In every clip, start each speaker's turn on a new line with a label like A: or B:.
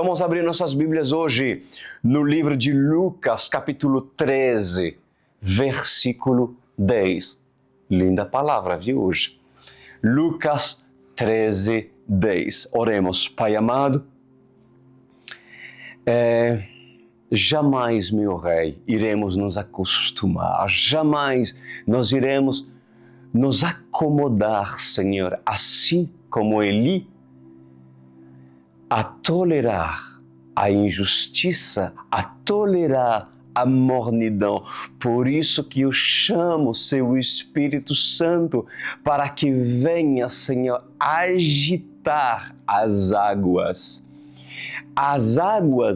A: Vamos abrir nossas Bíblias hoje no livro de Lucas, capítulo 13, versículo 10. Linda palavra, viu, hoje? Lucas 13, 10. Oremos. Pai amado, jamais, meu Rei, iremos nos acostumar, jamais nós iremos nos acomodar, Senhor, assim como Eli, a tolerar a injustiça, a tolerar a mornidão. Por isso que eu chamo Seu Espírito Santo para que venha, Senhor, agitar as águas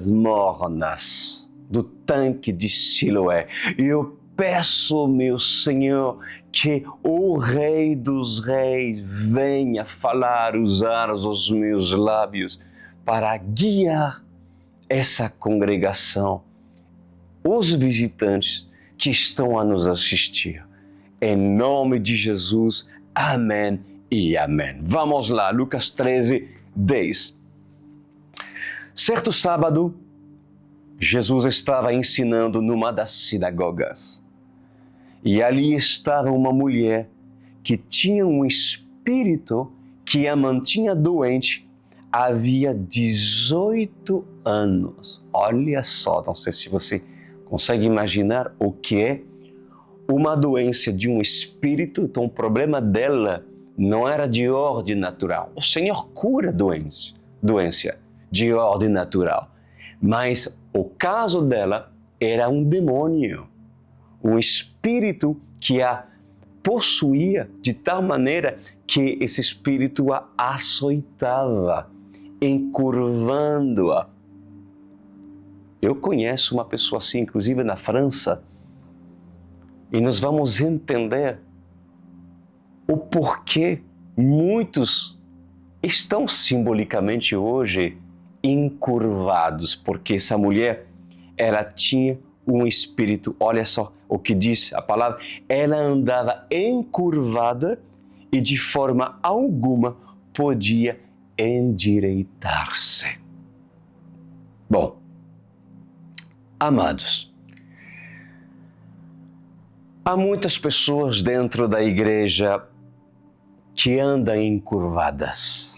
A: mornas do tanque de Siloé. Eu peço, meu Senhor, que o Rei dos Reis venha falar, usar os meus lábios para guiar essa congregação, os visitantes que estão a nos assistir. Em nome de Jesus, amém e amém. Vamos lá, Lucas 13, 10. Certo sábado, Jesus estava ensinando numa das sinagogas. E ali estava uma mulher que tinha um espírito que a mantinha doente havia 18 anos. Olha só, não sei se você consegue imaginar o que é uma doença de um espírito. Então o problema dela não era de ordem natural. O Senhor cura doença de ordem natural. Mas o caso dela era um demônio, um espírito que a possuía de tal maneira que esse espírito a açoitava, encurvando-a. Eu conheço uma pessoa assim, inclusive na França, e nós vamos entender o porquê muitos estão simbolicamente hoje encurvados, porque essa mulher, ela tinha um espírito, olha só o que diz a palavra, ela andava encurvada e de forma alguma podia endireitar-se. Bom, amados, há muitas pessoas dentro da igreja que andam encurvadas.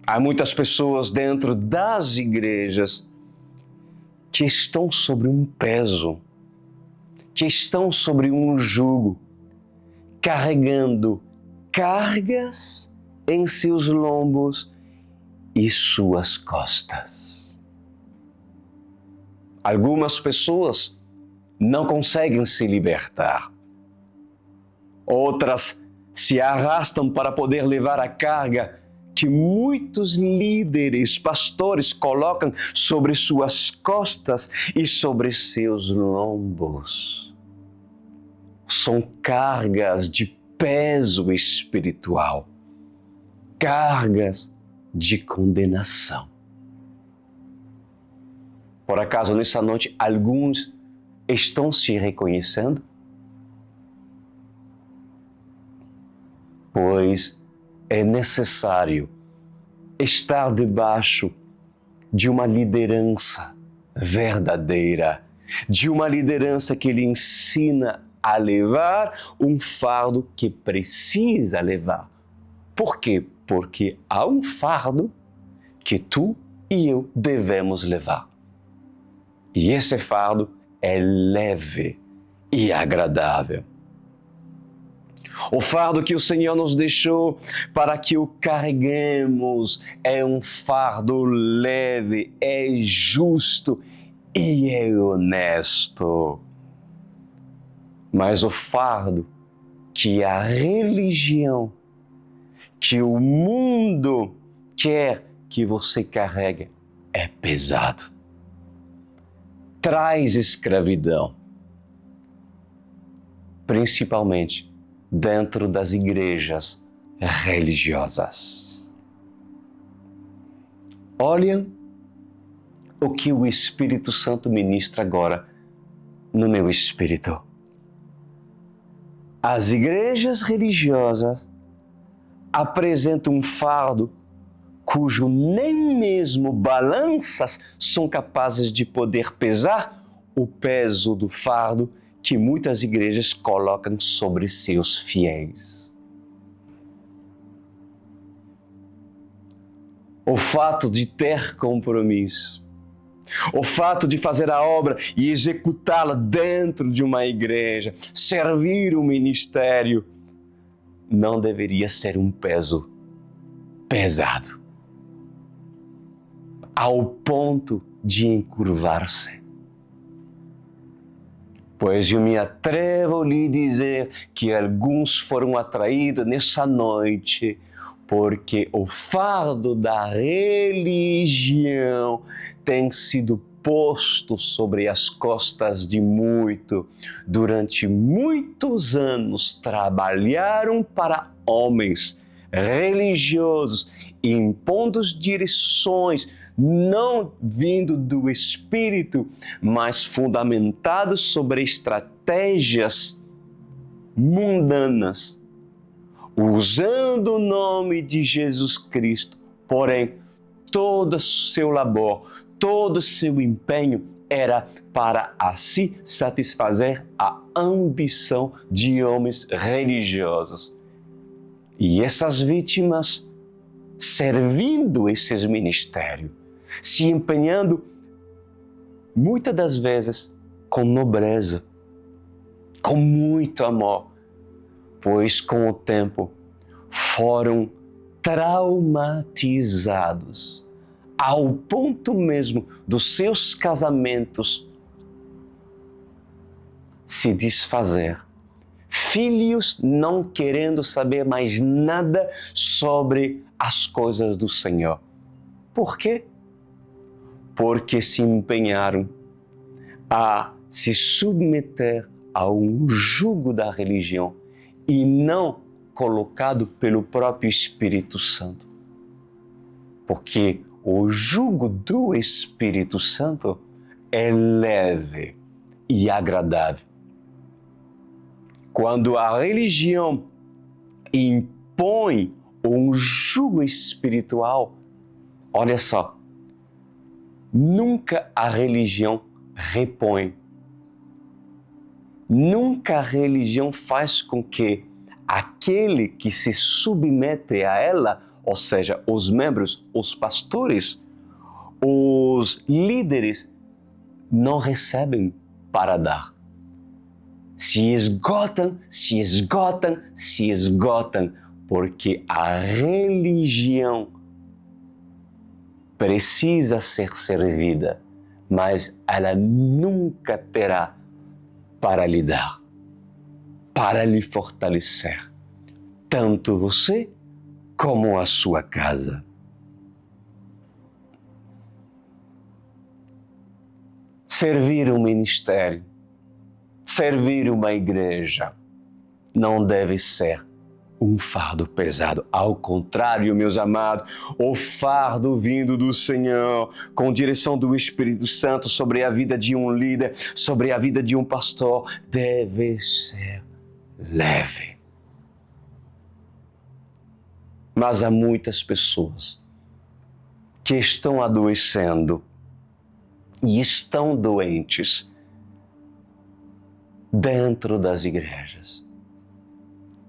A: Há muitas pessoas dentro das igrejas que estão sobre um peso, que estão sobre um jugo, carregando cargas em seus lombos e suas costas. Algumas pessoas não conseguem se libertar. Outras se arrastam para poder levar a carga que muitos líderes, pastores colocam sobre suas costas e sobre seus lombos. São cargas de peso espiritual, cargas de condenação. Por acaso, nessa noite, alguns estão se reconhecendo? Pois é necessário estar debaixo de uma liderança verdadeira, de uma liderança que lhe ensina a levar um fardo que precisa levar. Por quê? Porque há um fardo que tu e eu devemos levar. E esse fardo é leve e agradável. O fardo que o Senhor nos deixou para que o carreguemos é um fardo leve, é justo e é honesto. Mas o fardo que a religião, que o mundo quer que você carregue é pesado. Traz escravidão, principalmente dentro das igrejas religiosas. Olhem o que o Espírito Santo ministra agora no meu espírito. As igrejas religiosas apresentam um fardo cujo nem mesmo balanças são capazes de poder pesar o peso do fardo que muitas igrejas colocam sobre seus fiéis. O fato de ter compromisso, o fato de fazer a obra e executá-la dentro de uma igreja, servir o ministério, não deveria ser um peso pesado, ao ponto de encurvar-se. Pois eu me atrevo a lhe dizer que alguns foram atraídos nessa noite porque o fardo da religião tem sido posto sobre as costas de durante muitos anos trabalharam para homens religiosos, impondo direções não vindo do Espírito, mas fundamentados sobre estratégias mundanas, usando o nome de Jesus Cristo. Porém, todo o seu labor, todo o seu empenho era para assim satisfazer a ambição de homens religiosos. E essas vítimas, servindo esses ministérios, se empenhando, muitas das vezes, com nobreza, com muito amor, pois com o tempo foram traumatizados ao ponto mesmo dos seus casamentos se desfazer. Filhos não querendo saber mais nada sobre as coisas do Senhor. Por quê? Porque se empenharam a se submeter a um jugo da religião e não colocado pelo próprio Espírito Santo. Porque o jugo do Espírito Santo é leve e agradável. Quando a religião impõe um jugo espiritual, olha só, nunca a religião repõe. Nunca a religião faz com que aquele que se submete a ela, ou seja, os membros, os pastores, os líderes, não recebem para dar. Se esgotam, porque a religião precisa ser servida, mas ela nunca terá para lhe dar, para lhe fortalecer, tanto você como a sua casa. Servir um ministério, servir uma igreja, não deve ser um fardo pesado. Ao contrário, meus amados, o fardo vindo do Senhor, com direção do Espírito Santo sobre a vida de um líder, sobre a vida de um pastor, deve ser leve. Mas há muitas pessoas que estão adoecendo e estão doentes dentro das igrejas,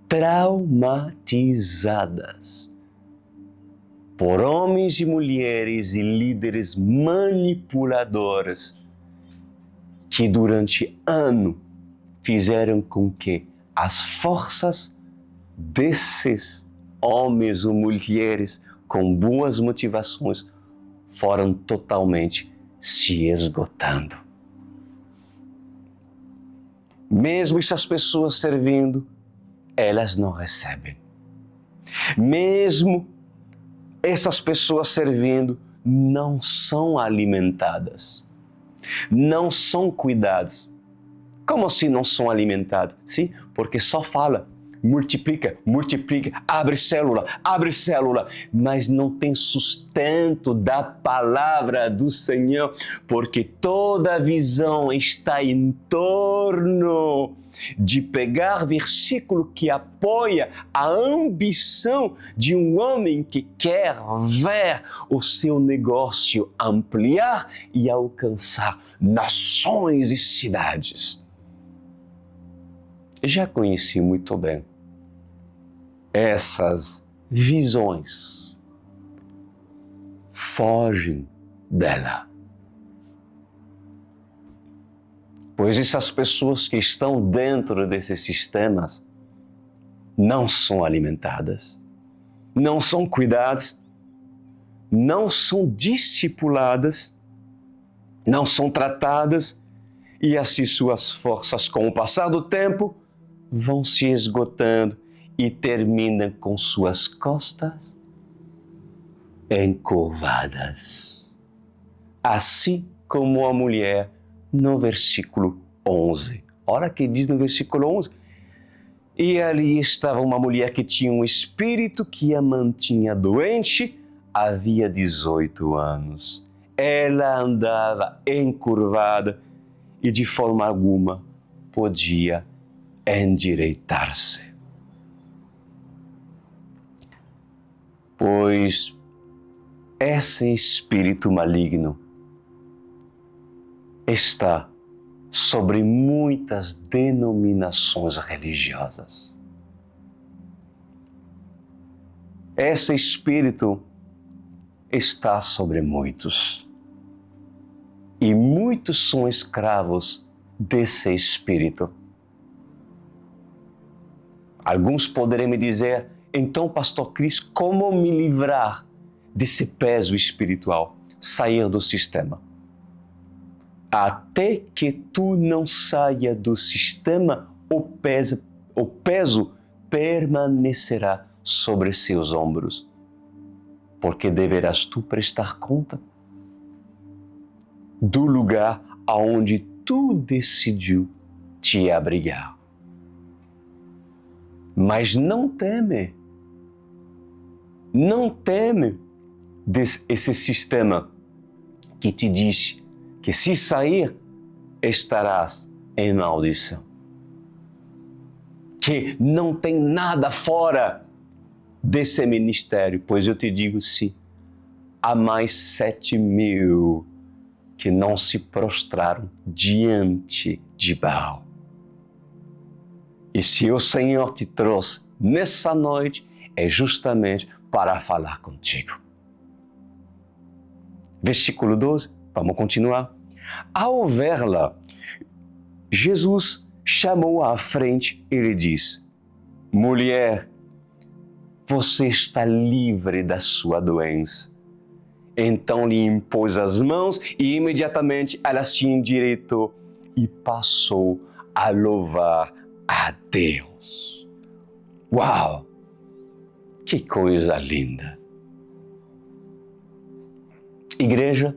A: traumatizadas por homens e mulheres e líderes manipuladores que durante anos fizeram com que as forças desses homens ou mulheres com boas motivações foram totalmente se esgotando. Mesmo essas pessoas servindo, elas não recebem. Mesmo essas pessoas servindo, não são alimentadas, não são cuidadas. Como assim não são alimentados? Sim, porque só fala, multiplica, abre célula, mas não tem sustento da palavra do Senhor, porque toda a visão está em torno de pegar versículo que apoia a ambição de um homem que quer ver o seu negócio ampliar e alcançar nações e cidades. Já conheci muito bem essas visões. Fogem dela. Pois essas pessoas que estão dentro desses sistemas não são alimentadas, não são cuidadas, não são discipuladas, não são tratadas, e assim suas forças, com o passar do tempo, vão se esgotando e terminam com suas costas encurvadas. Assim como a mulher no versículo 11. Olha o que diz no versículo 11. E ali estava uma mulher que tinha um espírito que a mantinha doente havia 18 anos. Ela andava encurvada e de forma alguma podia endireitar-se. Pois esse espírito maligno está sobre muitas denominações religiosas. Esse espírito está sobre muitos. E muitos são escravos desse espírito. Alguns poderiam me dizer, então, pastor Cris, como me livrar desse peso espiritual, sair do sistema? Até que tu não saia do sistema, o peso permanecerá sobre seus ombros, porque deverás tu prestar conta do lugar aonde tu decidiu te abrigar. Mas não teme esse sistema que te diz que se sair, estarás em maldição. Que não tem nada fora desse ministério, pois eu te digo sim, há mais 7.000 que não se prostraram diante de Baal. E se o Senhor te trouxe nessa noite, é justamente para falar contigo. Versículo 12, vamos continuar. Ao vê-la, Jesus chamou-a à frente e lhe disse: mulher, você está livre da sua doença. Então lhe impôs as mãos e imediatamente ela se endireitou e passou a louvar a Deus. Uau! Que coisa linda! Igreja,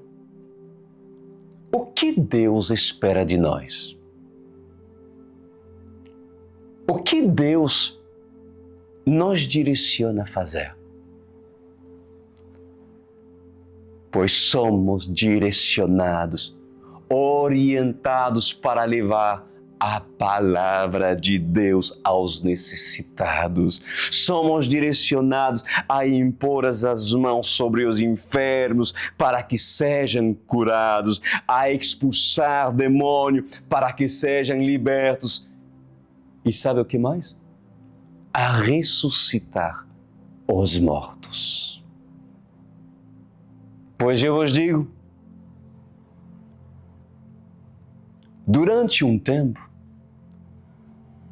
A: o que Deus espera de nós? O que Deus nos direciona a fazer? Pois somos direcionados, orientados para levar a palavra de Deus aos necessitados. Somos direcionados a impor as mãos sobre os enfermos para que sejam curados, a expulsar demônio para que sejam libertos. E sabe o que mais? A ressuscitar os mortos. Pois eu vos digo, durante um tempo,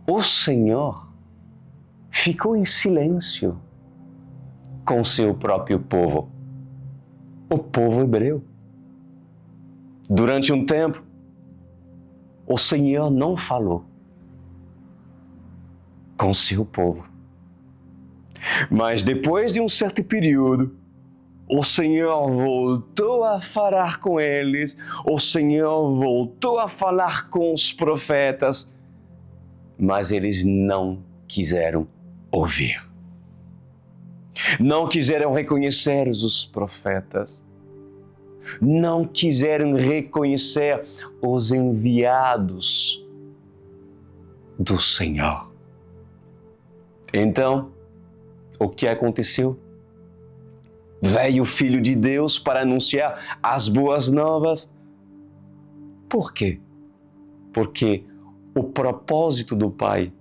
A: o Senhor ficou em silêncio com seu próprio povo, o povo hebreu. Durante um tempo, o Senhor não falou com seu povo. Mas depois de um certo período, o Senhor voltou a falar com eles, o Senhor voltou a falar com os profetas, mas eles não quiseram ouvir. Não quiseram reconhecer os profetas. Não quiseram reconhecer os enviados do Senhor. Então, o que aconteceu? Veio o Filho de Deus para anunciar as boas novas. Por quê? Porque o propósito do Pai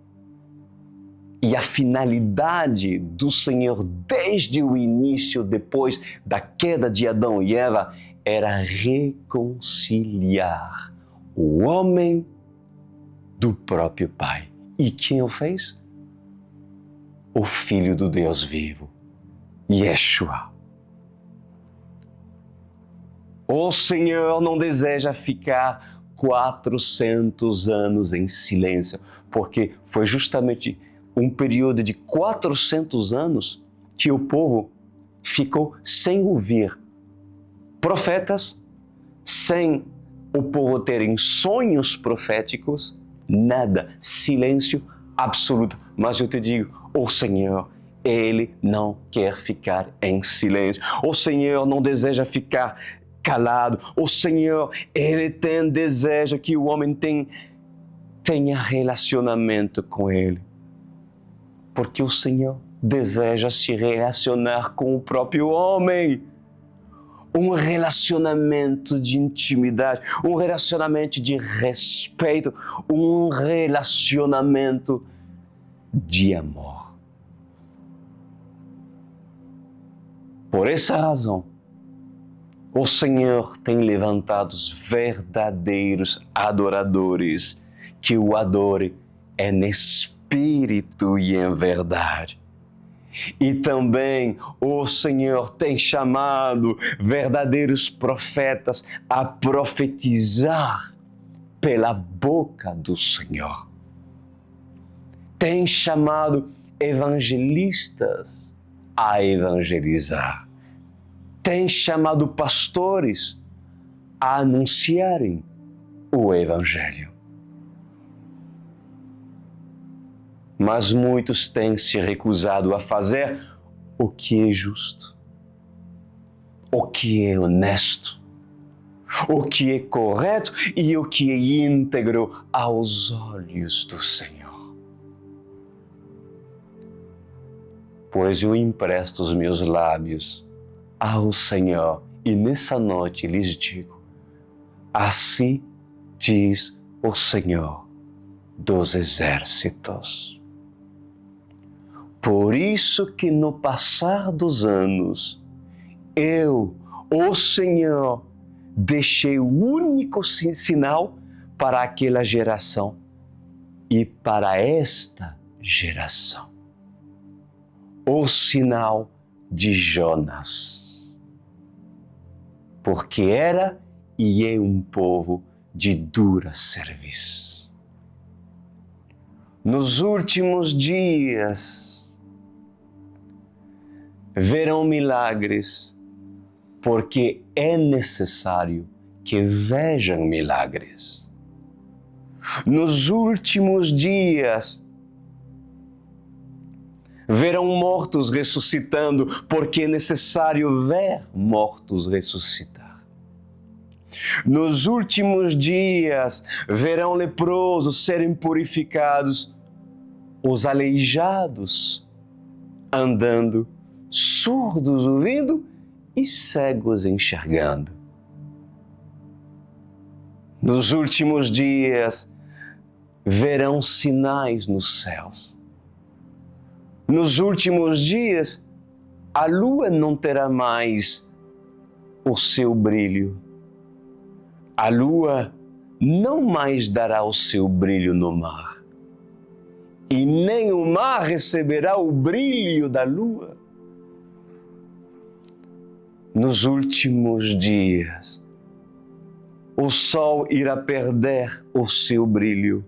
A: e a finalidade do Senhor desde o início, depois da queda de Adão e Eva, era reconciliar o homem do próprio Pai. E quem o fez? O Filho do Deus vivo, Yeshua. O Senhor não deseja ficar 400 anos em silêncio, porque foi justamente um período de 400 anos que o povo ficou sem ouvir profetas, sem o povo terem sonhos proféticos, nada, silêncio absoluto. Mas eu te digo, o Senhor, Ele não quer ficar em silêncio. O Senhor não deseja ficar calado. O Senhor, Ele deseja que o homem tenha relacionamento com Ele. Porque o Senhor deseja se relacionar com o próprio homem. Um relacionamento de intimidade, um relacionamento de respeito, um relacionamento de amor. Por essa razão, o Senhor tem levantado os verdadeiros adoradores que o adorem em espírito e em verdade. E também o Senhor tem chamado verdadeiros profetas a profetizar pela boca do Senhor. Tem chamado evangelistas a evangelizar. Tem chamado pastores a anunciarem o Evangelho. Mas muitos têm se recusado a fazer o que é justo, o que é honesto, o que é correto e o que é íntegro aos olhos do Senhor. Pois eu empresto os meus lábios ao Senhor e nessa noite lhes digo, assim diz o Senhor dos exércitos. Por isso que no passar dos anos, eu, o Senhor, deixei o único sinal para aquela geração e para esta geração. O sinal de Jonas. Porque era e é um povo de dura serviço. Nos últimos dias, verão milagres, porque é necessário que vejam milagres. Nos últimos dias, verão mortos ressuscitando, porque é necessário ver mortos ressuscitar. Nos últimos dias, verão leprosos serem purificados, os aleijados andando, surdos ouvindo e cegos enxergando. Nos últimos dias, verão sinais nos céus. Nos últimos dias, a lua não terá mais o seu brilho. A lua não mais dará o seu brilho no mar. E nem o mar receberá o brilho da lua. Nos últimos dias, o sol irá perder o seu brilho,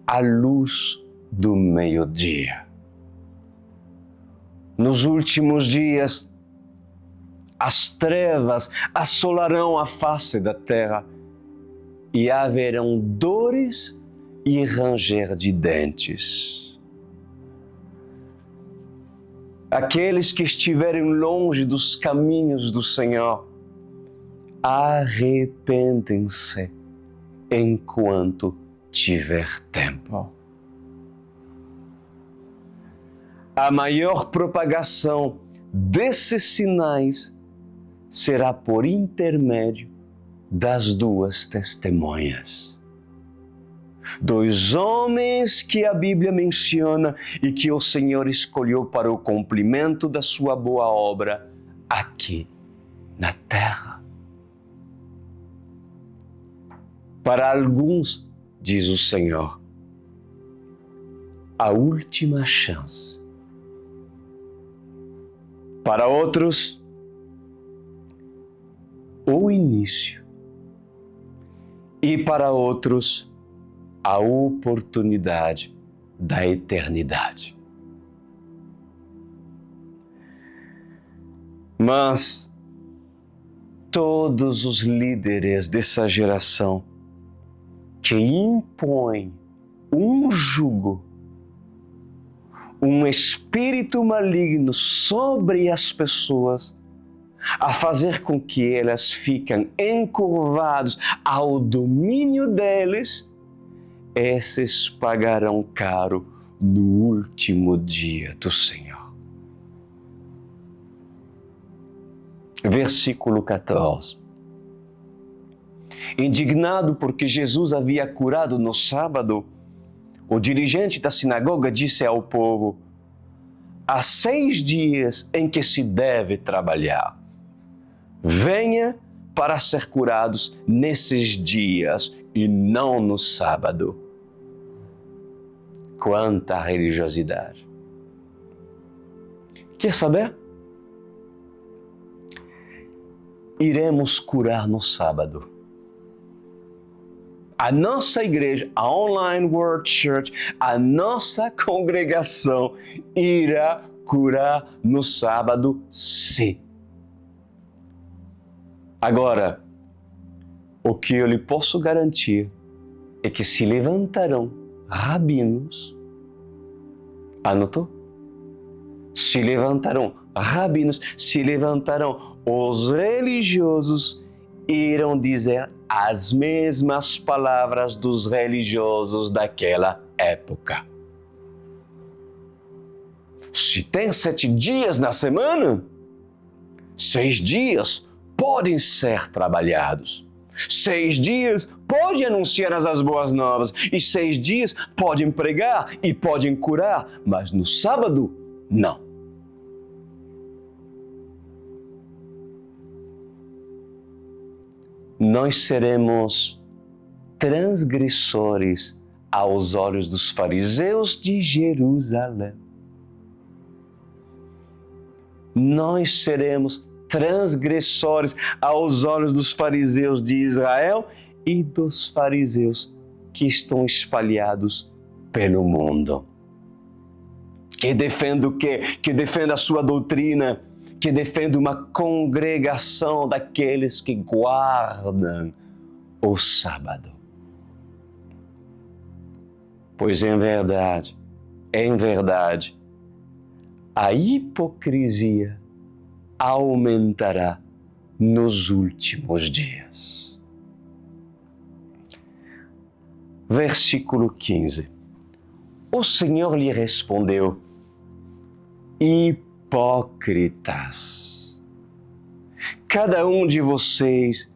A: a luz do meio-dia. Nos últimos dias, as trevas assolarão a face da terra e haverão dores e ranger de dentes. aqueles que estiverem longe dos caminhos do Senhor, arrependem-se enquanto tiver tempo. A maior propagação desses sinais será por intermédio das duas testemunhas. Dois homens que a Bíblia menciona e que o Senhor escolheu para o cumprimento da sua boa obra aqui na terra. Para alguns, diz o Senhor, a última chance. Para outros, o início. E para outros, a oportunidade da eternidade. Mas todos os líderes dessa geração que impõem um jugo, um espírito maligno sobre as pessoas, a fazer com que elas fiquem encurvadas ao domínio deles, esses pagarão caro no último dia do Senhor. Versículo 14. Indignado porque Jesus havia curado no sábado, o dirigente da sinagoga disse ao povo: há 6 dias em que se deve trabalhar. Venha para ser curados nesses dias e não no sábado. Quanta religiosidade! Quer saber? Iremos curar no sábado. A nossa igreja, a Online World Church, a nossa congregação irá curar no sábado, sim. Agora, o que eu lhe posso garantir é que se levantarão rabinos, anotou? Se levantarão rabinos, se levantarão os religiosos, irão dizer as mesmas palavras dos religiosos daquela época. Se tem 7 dias na semana, 6 dias podem ser trabalhados. 6 dias pode anunciar as boas novas e 6 dias podem pregar e podem curar, mas no sábado, não. Nós seremos transgressores aos olhos dos fariseus de Jerusalém. Nós seremos transgressores aos olhos dos fariseus de Israel e dos fariseus que estão espalhados pelo mundo. Que defende o quê? Que defende a sua doutrina, que defende uma congregação daqueles que guardam o sábado. Pois em verdade, a hipocrisia aumentará nos últimos dias. Versículo 15. O Senhor lhe respondeu: hipócritas, cada um de vocês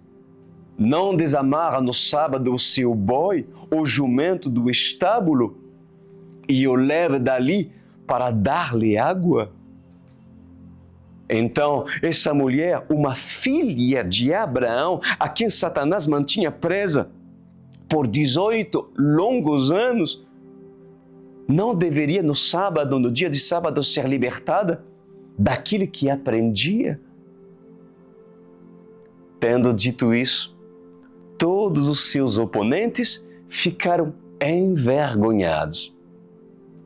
A: não desamarra no sábado o seu boi ou jumento do estábulo e o leva dali para dar-lhe água? Então, essa mulher, uma filha de Abraão, a quem Satanás mantinha presa por 18 longos anos, não deveria no sábado, no dia de sábado, ser libertada daquilo que aprendia? Tendo dito isso, todos os seus oponentes ficaram envergonhados.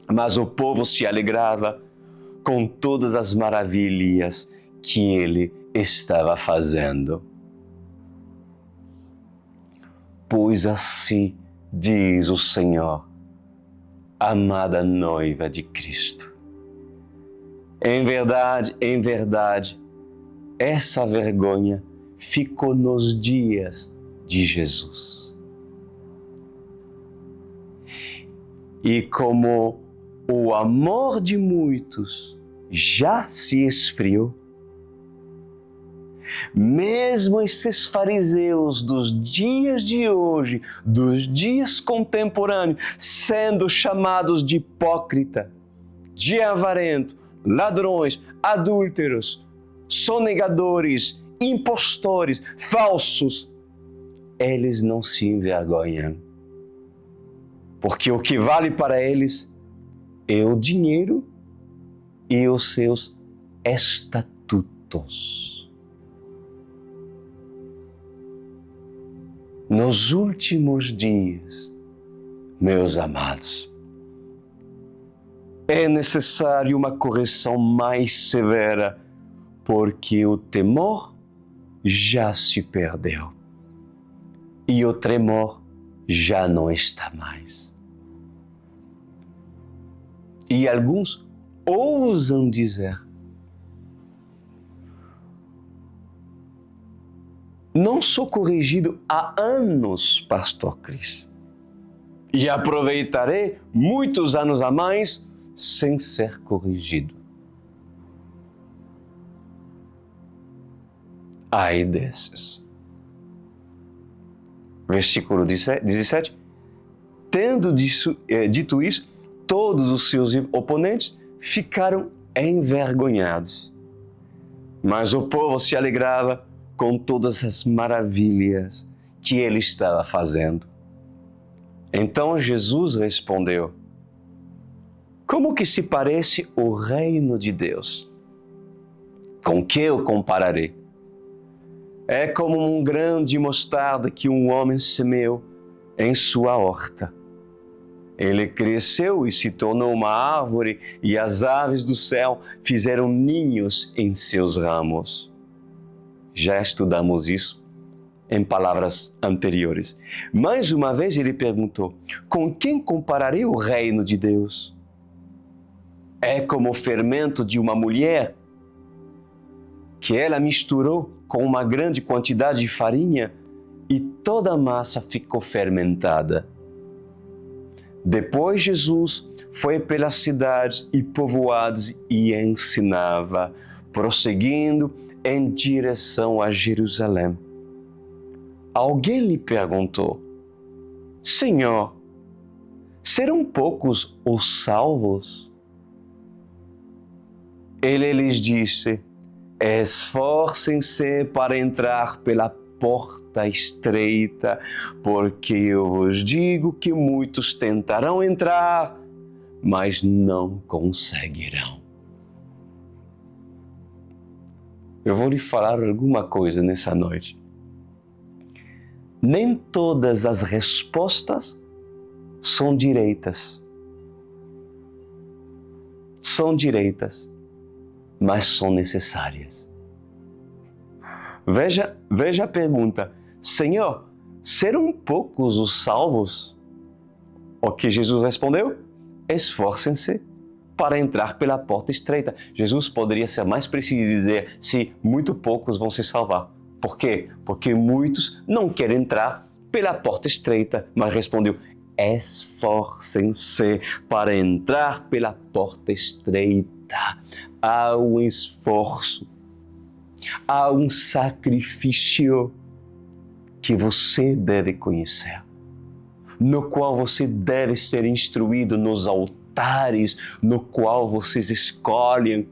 A: Mas o povo se alegrava com todas as maravilhas que ele estava fazendo. Pois assim diz o Senhor, amada noiva de Cristo, em verdade, essa vergonha ficou nos dias de Jesus. E como o amor de muitos já se esfriou, mesmo esses fariseus dos dias de hoje, dos dias contemporâneos, sendo chamados de hipócrita, de avarento, ladrões, adúlteros, sonegadores, impostores, falsos, eles não se envergonham. Porque o que vale para eles é o dinheiro e os seus estatutos. Nos últimos dias, meus amados, é necessário uma correção mais severa, porque o temor já se perdeu e o tremor já não está mais. E alguns ousam dizer: não sou corrigido há anos, Pastor Cris, e aproveitarei muitos anos a mais sem ser corrigido. Ai desses. Versículo 17. Tendo dito isso, todos os seus oponentes ficaram envergonhados. Mas o povo se alegrava com todas as maravilhas que ele estava fazendo. Então Jesus respondeu: como que se parece o reino de Deus? Com que eu compararei? É como um grão de mostarda que um homem semeou em sua horta. Ele cresceu e se tornou uma árvore, e as aves do céu fizeram ninhos em seus ramos. Já estudamos isso em palavras anteriores. Mais uma vez ele perguntou: com quem compararei o reino de Deus? É como o fermento de uma mulher que ela misturou com uma grande quantidade de farinha e toda a massa ficou fermentada. Depois Jesus foi pelas cidades e povoados e ensinava, prosseguindo em direção a Jerusalém. Alguém lhe perguntou: Senhor, serão poucos os salvos? Ele lhes disse: esforcem-se para entrar pela porta estreita, porque eu vos digo que muitos tentarão entrar, mas não conseguirão. Eu vou lhe falar alguma coisa nessa noite. Nem todas as respostas são direitas. São direitas, mas são necessárias. Veja a pergunta: Senhor, serão poucos os salvos? O que Jesus respondeu? Esforcem-se para entrar pela porta estreita. Jesus poderia ser mais preciso e dizer se muito poucos vão se salvar. Por quê? Porque muitos não querem entrar pela porta estreita, mas respondeu: esforcem-se para entrar pela porta estreita. Há um esforço, há um sacrifício que você deve conhecer, no qual você deve ser instruído nos altares, no qual vocês escolhem,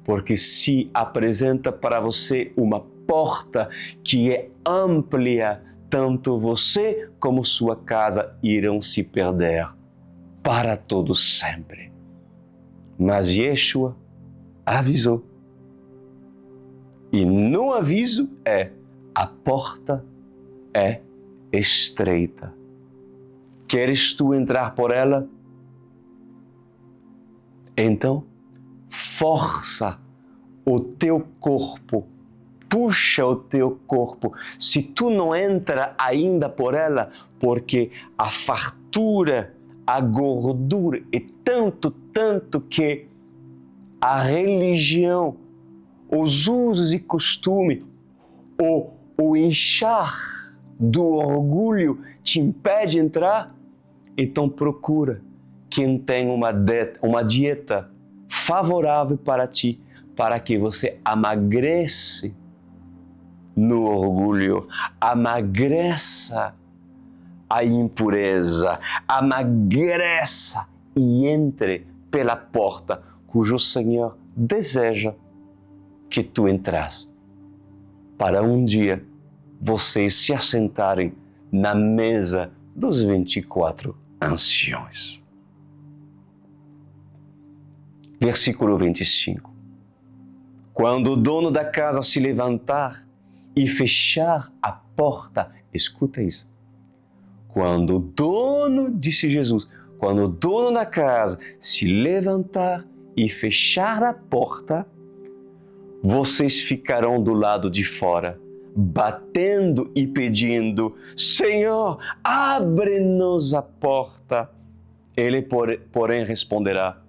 A: porque se apresenta para você uma porta que é ampla, tanto você como sua casa irão se perder para todo sempre. Mas Yeshua avisou. E no aviso a porta é estreita. Queres tu entrar por ela? Então, força o teu corpo, puxa o teu corpo. Se tu não entra ainda por ela, porque a fartura, a gordura é tanto que a religião, os usos e costumes, o inchar do orgulho te impede de entrar, então procura quem tem uma dieta favorável para ti, para que você emagrece no orgulho, emagreça a impureza, emagreça e entre pela porta cujo Senhor deseja que tu entras, para um dia vocês se assentarem na mesa dos 24 anciões. Versículo 25. Quando o dono da casa se levantar e fechar a porta, escuta isso. Quando o dono, disse Jesus, quando o dono da casa se levantar e fechar a porta, vocês ficarão do lado de fora, batendo e pedindo: Senhor, abre-nos a porta. Ele, porém, responderá: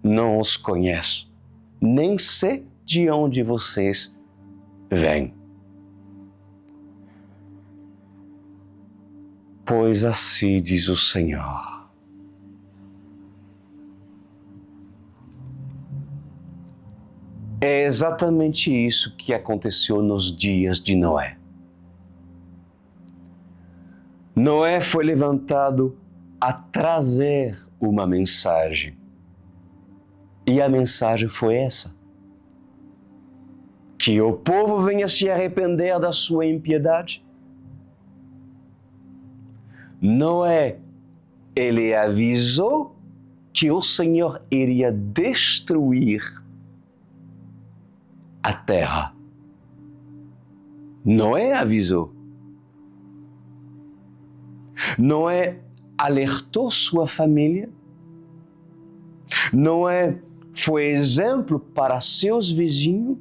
A: não os conheço, nem sei de onde vocês vêm. Pois assim diz o Senhor: é exatamente isso que aconteceu nos dias de Noé. Noé foi levantado a trazer uma mensagem. E a mensagem foi essa: que o povo venha se arrepender da sua impiedade. Noé, ele avisou que o Senhor iria destruir a terra. Noé avisou. Noé alertou sua família. Noé foi exemplo para seus vizinhos.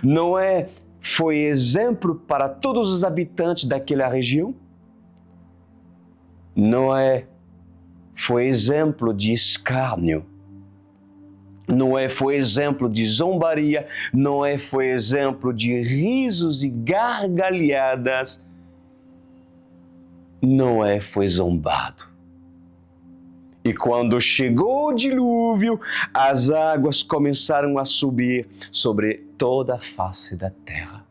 A: Noé foi exemplo para todos os habitantes daquela região. Noé foi exemplo de escárnio. Noé foi exemplo de zombaria. Noé foi exemplo de risos e gargalhadas. Noé foi zombado. E quando chegou o dilúvio, as águas começaram a subir sobre toda a face da terra.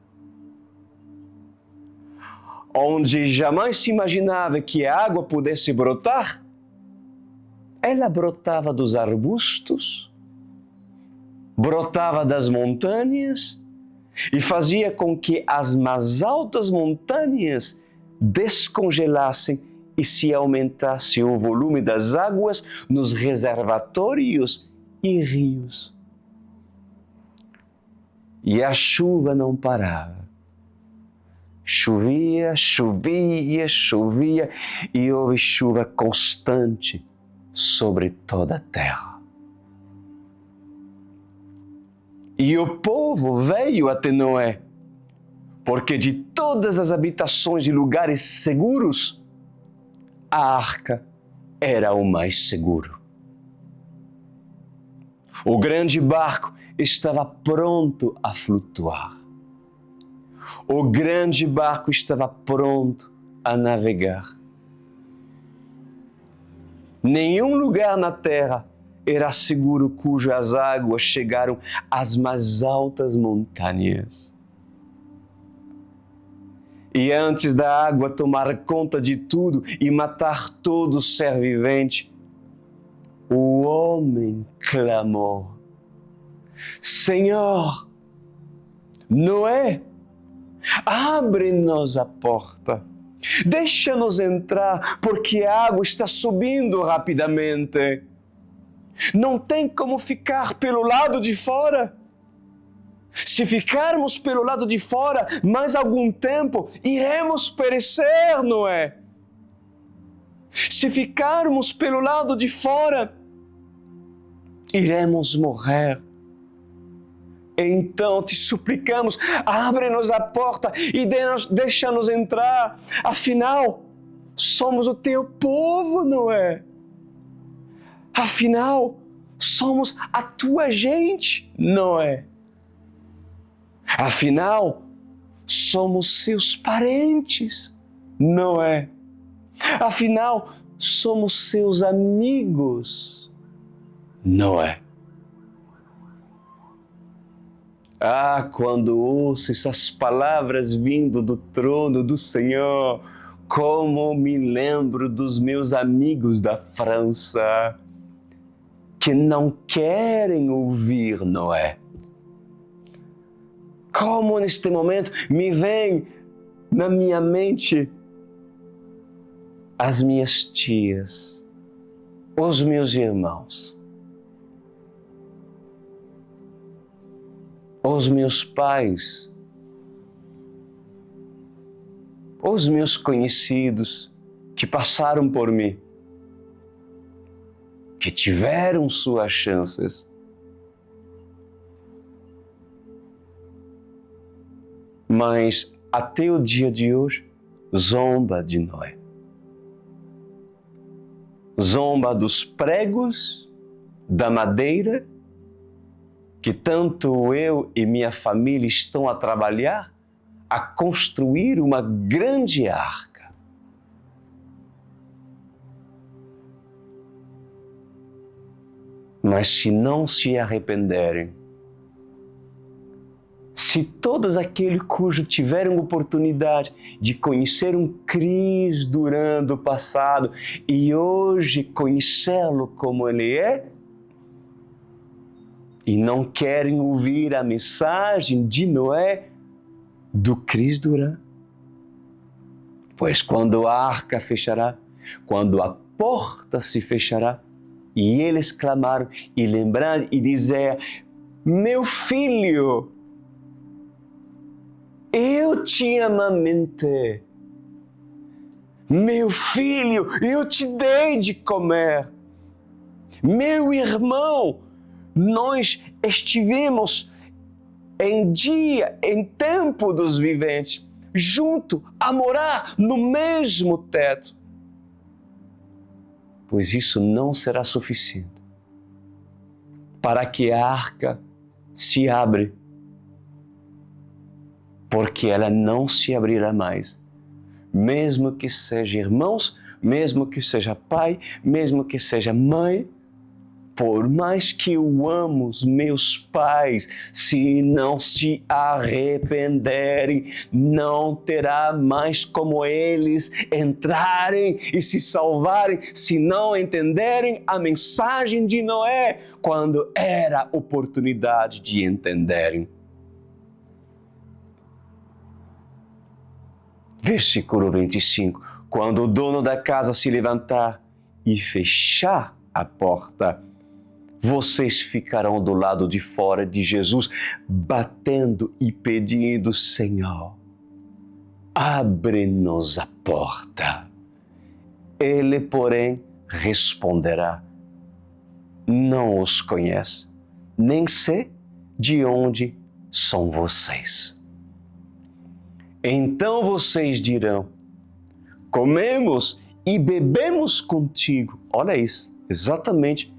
A: Onde jamais se imaginava que a água pudesse brotar, ela brotava dos arbustos, brotava das montanhas e fazia com que as mais altas montanhas descongelassem e se aumentasse o volume das águas nos reservatórios e rios. E a chuva não parava. Chovia, chovia, chovia e houve chuva constante sobre toda a terra. E o povo veio até Noé, porque de todas as habitações e lugares seguros, a arca era o mais seguro. O grande barco estava pronto a flutuar. O grande barco estava pronto a navegar. Nenhum lugar na terra era seguro cujas águas chegaram às mais altas montanhas. E antes da água tomar conta de tudo e matar todo ser vivente, o homem clamou: Senhor, Noé, abre-nos a porta, deixa-nos entrar, porque a água está subindo rapidamente. Não tem como ficar pelo lado de fora. Se ficarmos pelo lado de fora mais algum tempo, iremos perecer, Noé. Se ficarmos pelo lado de fora, iremos morrer. Então te suplicamos, abre-nos a porta e deixa-nos entrar. Afinal, somos o teu povo, Noé. Afinal, somos a tua gente, Noé. Afinal, somos seus parentes, Noé. Afinal, somos seus amigos, Noé. Ah, quando ouço essas palavras vindo do trono do Senhor, como me lembro dos meus amigos da França, que não querem ouvir Noé. Como neste momento me vem na minha mente as minhas tias, os meus irmãos, os meus pais, os meus conhecidos que passaram por mim, que tiveram suas chances. Mas até o dia de hoje, zomba de Noé. Zomba dos pregos, da madeira, que tanto eu e minha família estão a trabalhar, a construir uma grande arca. Mas se não se arrependerem, se todos aqueles cujos tiveram oportunidade de conhecer um Cristo durante o passado e hoje conhecê-lo como Ele é, e não querem ouvir a mensagem de Noé, do Cristo durante, pois quando a arca fechará, quando a porta se fechará, e eles clamaram e lembraram e dizer: meu filho, eu te amamenté. Meu filho, eu te dei de comer. Meu irmão, nós estivemos em tempo dos viventes, junto a morar no mesmo teto. Pois isso não será suficiente para que a arca se abra, porque ela não se abrirá mais, mesmo que seja irmãos, mesmo que seja pai, mesmo que seja mãe. Por mais que eu amo os meus pais, se não se arrependerem, não terá mais como eles entrarem e se salvarem, se não entenderem a mensagem de Noé, quando era oportunidade de entenderem. Versículo 25. Quando o dono da casa se levantar e fechar a porta, vocês ficarão do lado de fora de Jesus, batendo e pedindo: Senhor, abre-nos a porta. Ele, porém, responderá: não os conheço, nem sei de onde são vocês. Então vocês dirão: comemos e bebemos contigo. Olha isso, exatamente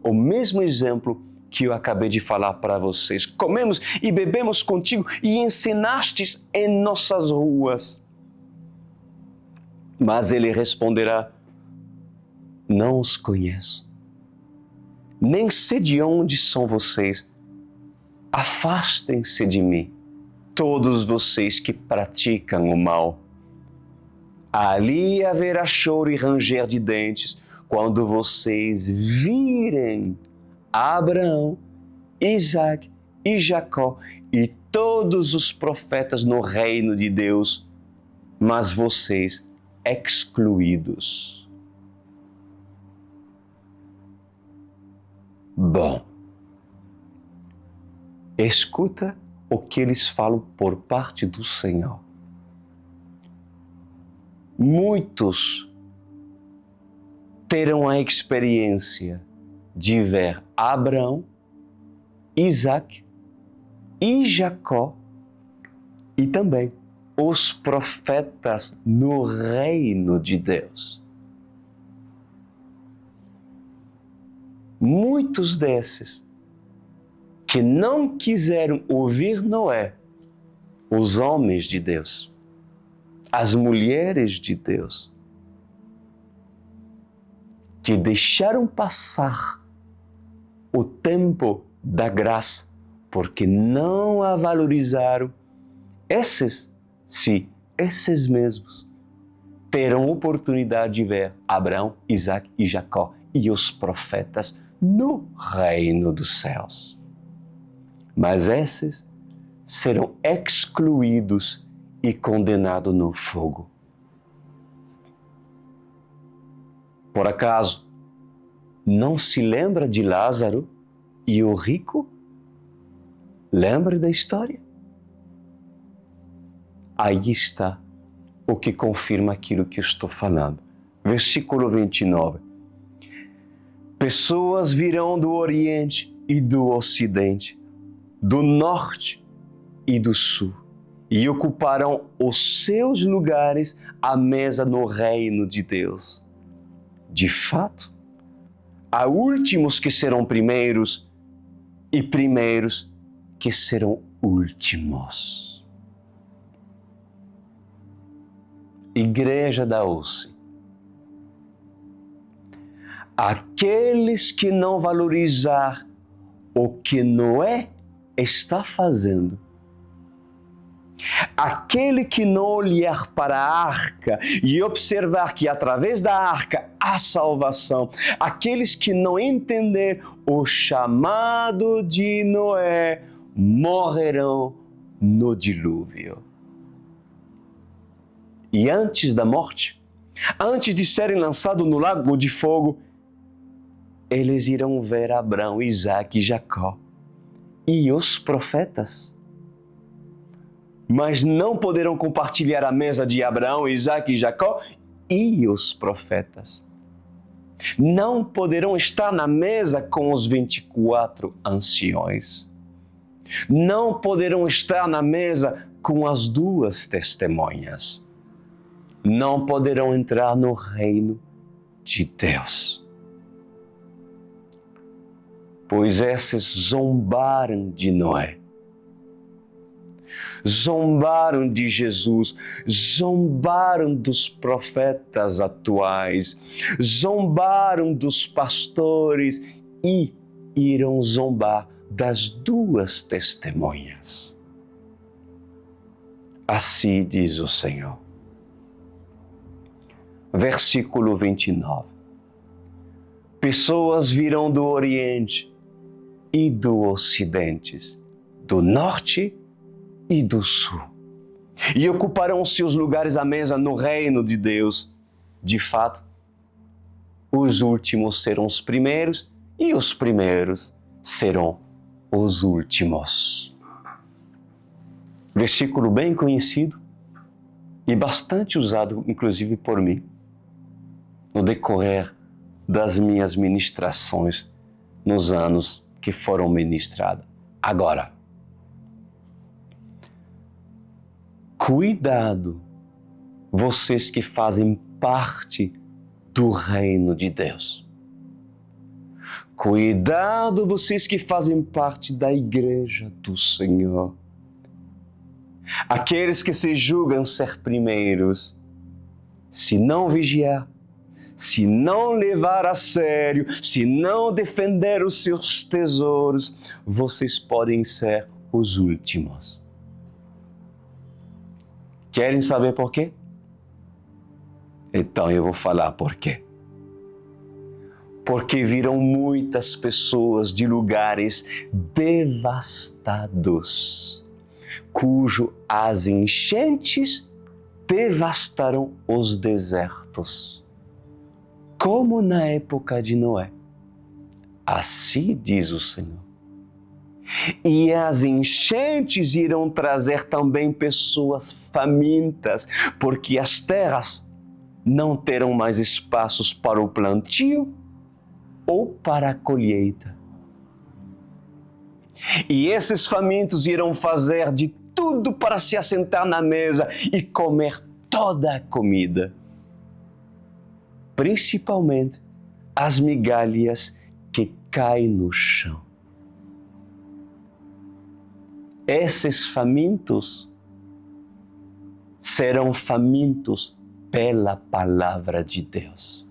A: o mesmo exemplo que eu acabei de falar para vocês. Comemos e bebemos contigo e ensinastes em nossas ruas. Mas ele responderá: não os conheço, nem sei de onde são vocês. Afastem-se de mim, todos vocês que praticam o mal. Ali haverá choro e ranger de dentes, quando vocês virem Abraão, Isaac e Jacó e todos os profetas no reino de Deus, mas vocês excluídos. Bom, escuta o que eles falam por parte do Senhor. Muitos terão a experiência de ver Abraão, Isaac e Jacó e também os profetas no reino de Deus. muitos desses que não quiseram ouvir Noé, os homens de Deus, as mulheres de Deus, que deixaram passar o tempo da graça, porque não a valorizaram, esses mesmos terão oportunidade de ver Abraão, Isaac e Jacó e os profetas no reino dos céus. Mas esses serão excluídos e condenados no fogo. Por acaso, não se lembra de Lázaro e o rico? Lembra da história? Aí está o que confirma aquilo que eu estou falando. Versículo 29. Pessoas virão do Oriente e do Ocidente, do Norte e do Sul, e ocuparão os seus lugares à mesa no reino de Deus. De fato, há últimos que serão primeiros e primeiros que serão últimos. Igreja da UCE. Aqueles que não valorizar o que Noé está fazendo, aquele que não olhar para a arca e observar que através da arca há salvação, aqueles que não entender o chamado de Noé, morrerão no dilúvio. E antes da morte, antes de serem lançados no lago de fogo, eles irão ver Abraão, Isaac e Jacó e os profetas. Mas não poderão compartilhar a mesa de Abraão, Isaac e Jacó e os profetas. Não poderão estar na mesa com os 24 anciões. Não poderão estar na mesa com as 2 testemunhas. Não poderão entrar no reino de Deus. Pois esses zombaram de Noé. Zombaram de Jesus, zombaram dos profetas atuais, zombaram dos pastores e irão zombar das 2 testemunhas. Assim diz o Senhor. Versículo 29. Pessoas virão do Oriente e do Ocidente, do Norte e do Sul, e ocuparão seus lugares à mesa no reino de Deus. De fato, os últimos serão os primeiros e os primeiros serão os últimos. Versículo bem conhecido e bastante usado, inclusive por mim, no decorrer das minhas ministrações nos anos que foram ministradas. Agora, cuidado, vocês que fazem parte do reino de Deus. Cuidado, vocês que fazem parte da igreja do Senhor. Aqueles que se julgam ser primeiros, se não vigiar, se não levar a sério, se não defender os seus tesouros, vocês podem ser os últimos. Querem saber por quê? Então eu vou falar por quê. Porque virão muitas pessoas de lugares devastados, cujo as enchentes devastaram os desertos, como na época de Noé. Assim diz o Senhor. E as enchentes irão trazer também pessoas famintas, porque as terras não terão mais espaços para o plantio ou para a colheita. E esses famintos irão fazer de tudo para se assentar na mesa e comer toda a comida, principalmente as migalhas que cai no chão. Esses famintos serão famintos pela palavra de Deus.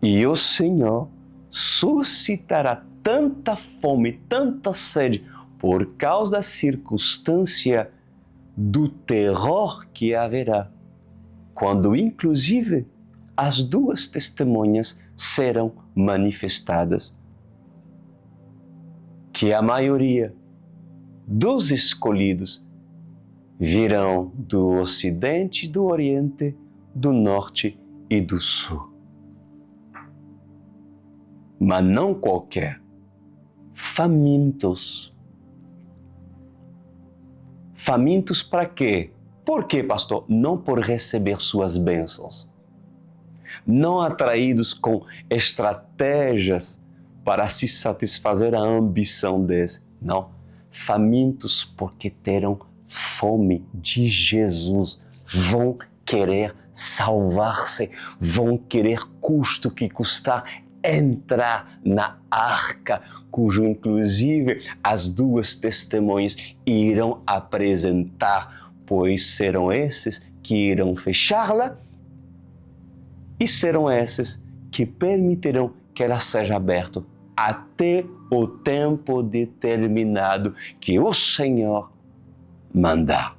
A: E o Senhor suscitará tanta fome, tanta sede, por causa da circunstância do terror que haverá, quando inclusive as duas testemunhas serão manifestadas. Que a maioria dos escolhidos virão do Ocidente, do Oriente, do Norte e do Sul. Mas não qualquer, famintos. Famintos para quê? Por quê, pastor? Não por receber suas bênçãos. Não atraídos com estratégias para se satisfazer a ambição deles. Não. Famintos porque terão fome de Jesus. Vão querer salvar-se. Vão querer, custo que custar, entrar na arca, cujo inclusive as duas testemunhas irão apresentar, pois serão esses que irão fechá-la e serão esses que permitirão que ela seja aberta até o tempo determinado que o Senhor mandar.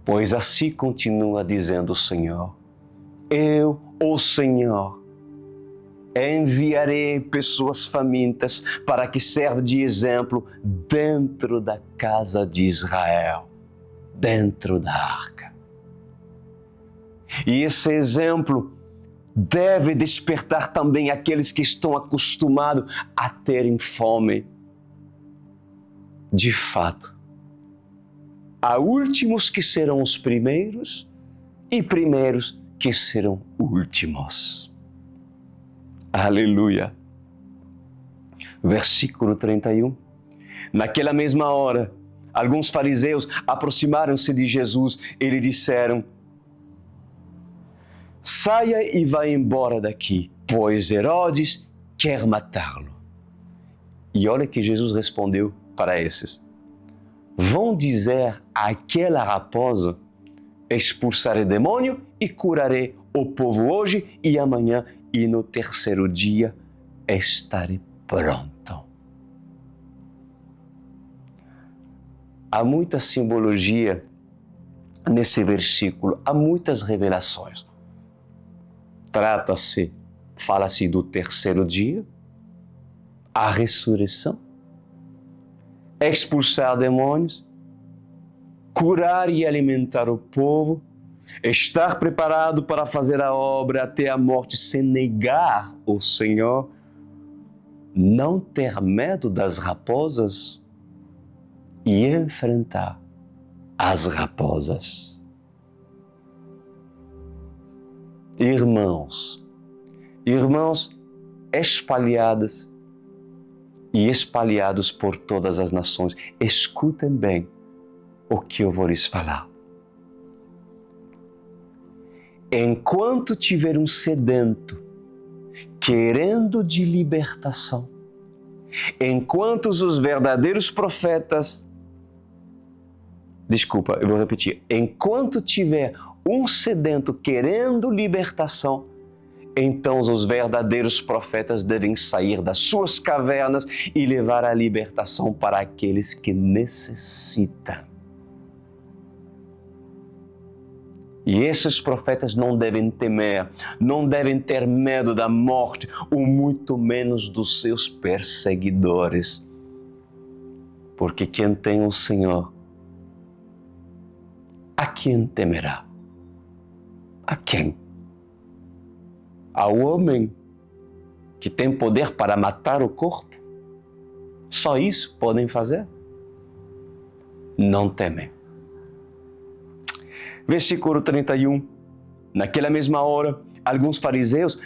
A: Pois assim continua dizendo o Senhor: eu, o Senhor, enviarei pessoas famintas para que servam de exemplo dentro da casa de Israel, dentro da arca. E esse exemplo deve despertar também aqueles que estão acostumados a terem fome. De fato, há últimos que serão os primeiros e primeiros que serão últimos. Aleluia. Versículo 31. Naquela mesma hora, alguns fariseus aproximaram-se de Jesus e lhe disseram: saia e vá embora daqui, pois Herodes quer matá-lo. E olha que Jesus respondeu para esses: vão dizer àquela raposa: expulsarei demônio e curarei o povo hoje e amanhã, e no terceiro dia estarei pronto. Há muita simbologia nesse versículo, há muitas revelações. Fala-se do terceiro dia, a ressurreição, expulsar demônios, curar e alimentar o povo, estar preparado para fazer a obra até a morte sem negar o Senhor, não ter medo das raposas e enfrentar as raposas. Irmãos espalhados e espalhados por todas as nações, escutem bem o que eu vou lhes falar. Enquanto tiver um sedento querendo de libertação, enquanto os verdadeiros profetas, enquanto tiver um sedento querendo libertação, então os verdadeiros profetas devem sair das suas cavernas e levar a libertação para aqueles que necessitam. E esses profetas não devem temer, não devem ter medo da morte, ou muito menos dos seus perseguidores. Porque quem tem o Senhor, a quem temerá? A quem? Ao homem que tem poder para matar o corpo? Só isso podem fazer? Não temem. Versículo 31. Naquela mesma hora, alguns fariseus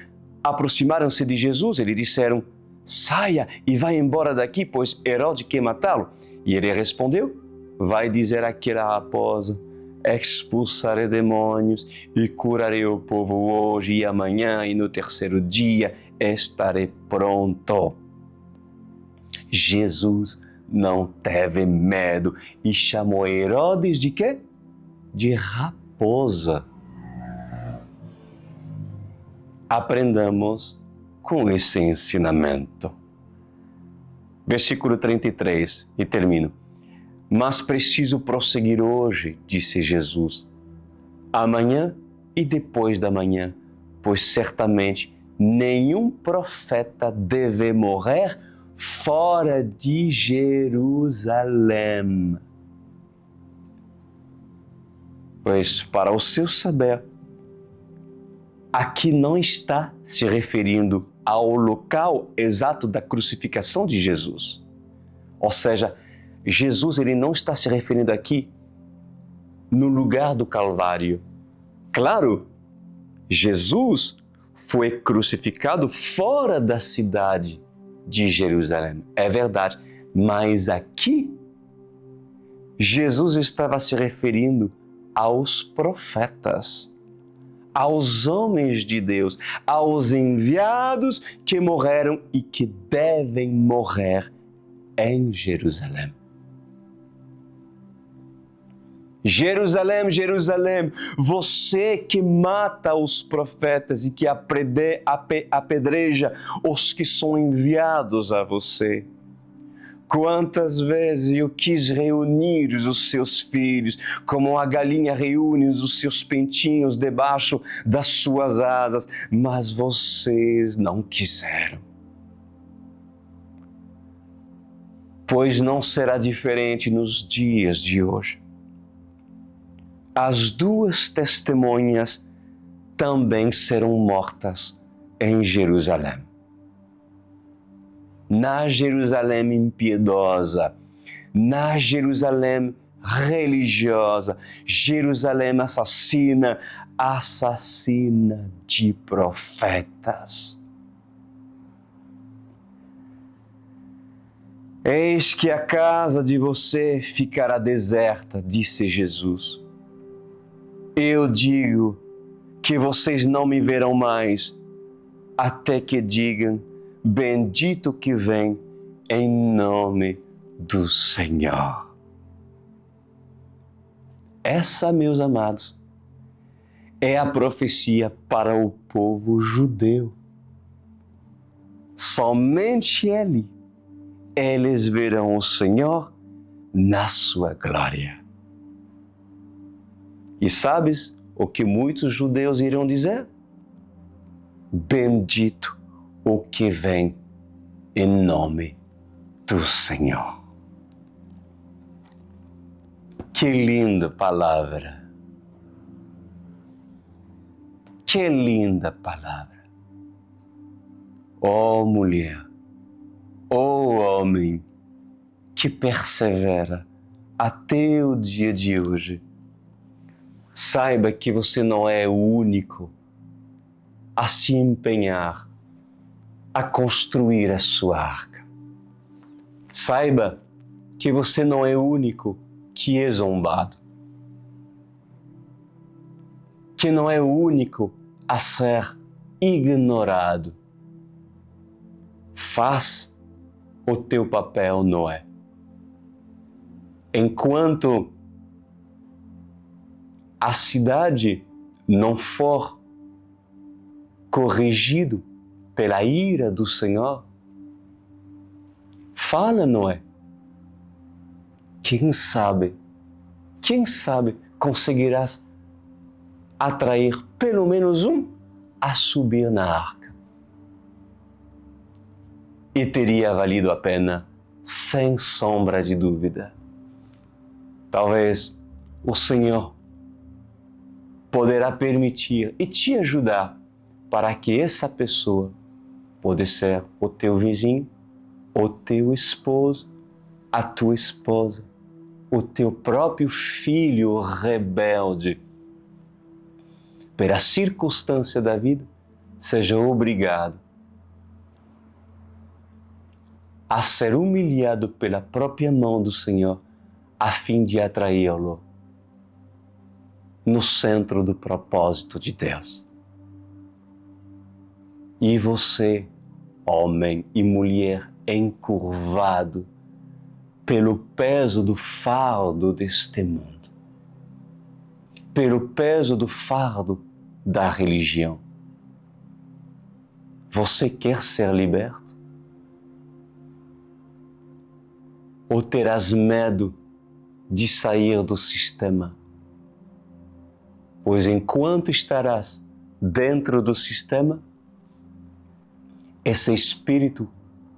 A: aproximaram-se de Jesus e lhe disseram: saia e vá embora daqui, pois Herodes quer matá-lo. E ele respondeu: vai dizer àquela raposa: expulsarei demônios e curarei o povo hoje e amanhã, e no terceiro dia estarei pronto. Jesus não teve medo e chamou Herodes de quê? De raposa. Aprendamos com esse ensinamento. Versículo 33, e termino. Mas preciso prosseguir hoje, disse Jesus, amanhã e depois da manhã, pois certamente nenhum profeta deve morrer fora de Jerusalém. Pois, para o seu saber, aqui não está se referindo ao local exato da crucificação de Jesus. Ou seja, Jesus ele não está se referindo aqui no lugar do Calvário. Claro, Jesus foi crucificado fora da cidade de Jerusalém, é verdade, mas aqui Jesus estava se referindo aos profetas, aos homens de Deus, aos enviados que morreram e que devem morrer em Jerusalém. Jerusalém, Jerusalém, você que mata os profetas e que apedreja os que são enviados a você. Quantas vezes eu quis reunir os seus filhos, como a galinha reúne os seus pintinhos debaixo das suas asas, mas vocês não quiseram. Pois não será diferente nos dias de hoje. As duas testemunhas também serão mortas em Jerusalém. Na Jerusalém impiedosa, na Jerusalém religiosa, Jerusalém assassina de profetas. Eis que a casa de você ficará deserta, disse Jesus. Eu digo que vocês não me verão mais, até que digam, bendito que vem em nome do Senhor. Essa, meus amados, é a profecia para o povo judeu. Somente eles verão o Senhor na sua glória. E sabes o que muitos judeus irão dizer? Bendito o que vem em nome do Senhor. Que linda palavra! Que linda palavra! Ó mulher, ó homem que persevera até o dia de hoje, saiba que você não é o único a se empenhar, a construir a sua arca. Saiba que você não é o único que é zombado, que não é o único a ser ignorado. Faz o teu papel, Noé. Enquanto a cidade não for corrigido pela ira do Senhor, fala, Noé. Quem sabe conseguirás atrair pelo menos um a subir na arca. E teria valido a pena, sem sombra de dúvida. Talvez o Senhor poderá permitir e te ajudar para que essa pessoa pode ser o teu vizinho, o teu esposo, a tua esposa, o teu próprio filho rebelde, pela circunstância da vida, seja obrigado a ser humilhado pela própria mão do Senhor, a fim de atraí-lo no centro do propósito de Deus. E você, homem e mulher, encurvado pelo peso do fardo deste mundo, pelo peso do fardo da religião. Você quer ser liberto? Ou terás medo de sair do sistema? Pois enquanto estarás dentro do sistema, esse espírito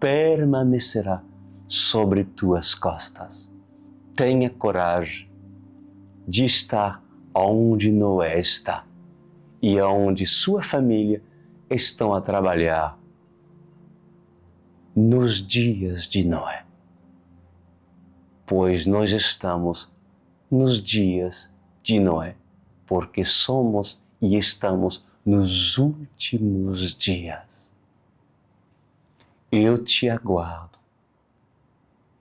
A: permanecerá sobre tuas costas. Tenha coragem de estar onde Noé está e onde sua família estão a trabalhar nos dias de Noé. Pois nós estamos nos dias de Noé, porque somos e estamos nos últimos dias. Eu te aguardo,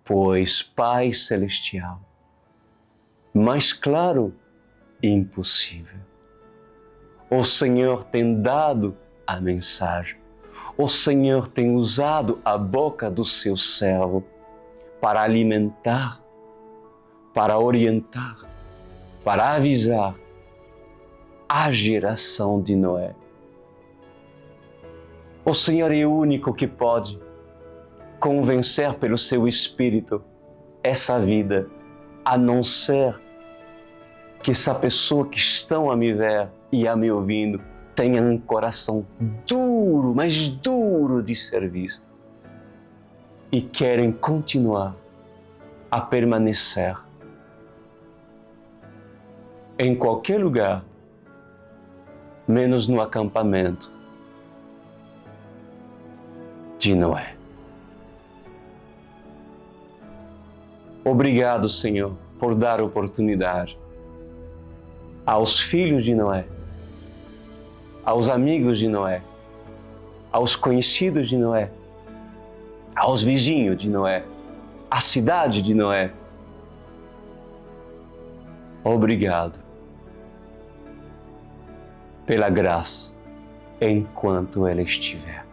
A: pois Pai Celestial, mais claro, impossível. O Senhor tem dado a mensagem. O Senhor tem usado a boca do seu servo para alimentar, para orientar, para avisar a geração de Noé. O Senhor é o único que pode convencer pelo seu Espírito essa vida, a não ser que essa pessoa que estão a me ver e a me ouvindo tenha um coração duro, mas duro de serviço e querem continuar a permanecer em qualquer lugar, menos no acampamento de Noé. Obrigado, Senhor, por dar oportunidade aos filhos de Noé, aos amigos de Noé, aos conhecidos de Noé, aos vizinhos de Noé, à cidade de Noé. Obrigado pela graça enquanto ela estiver.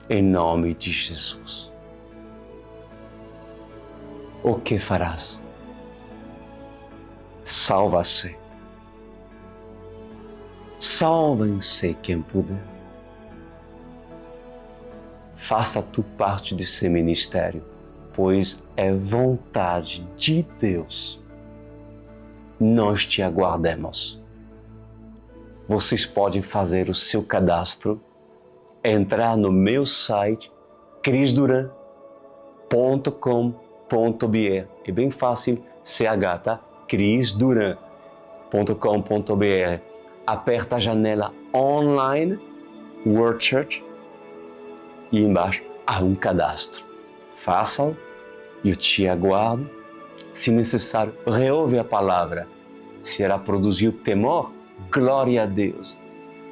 A: Em nome de Jesus. O que farás? Salva-se. Salvem-se quem puder. Faça tu parte desse ministério, pois é vontade de Deus. Nós te aguardamos. Vocês podem fazer o seu cadastro, entrar no meu site, crisduran.com.br. É bem fácil, CH, tá? crisduran.com.br. Aperta a janela online, World Church, e embaixo há um cadastro. Faça-o, eu te aguardo. Se necessário, reouve a palavra. Se ela produziu temor, glória a Deus.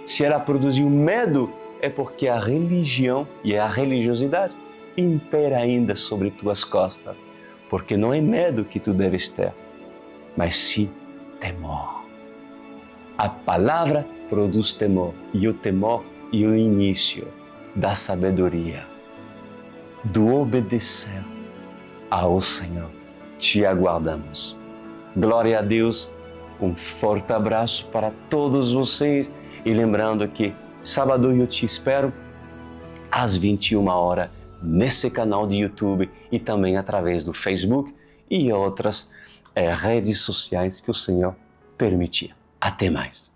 A: Se ela produziu medo, é porque a religião e a religiosidade impera ainda sobre tuas costas. Porque não é medo que tu deves ter, mas sim temor. A palavra produz temor, e o temor é o início da sabedoria, do obedecer ao Senhor. Te aguardamos. Glória a Deus, um forte abraço para todos vocês e lembrando que sábado eu te espero às 21 horas nesse canal de YouTube e também através do Facebook e outras redes sociais que o Senhor permitir. Até mais.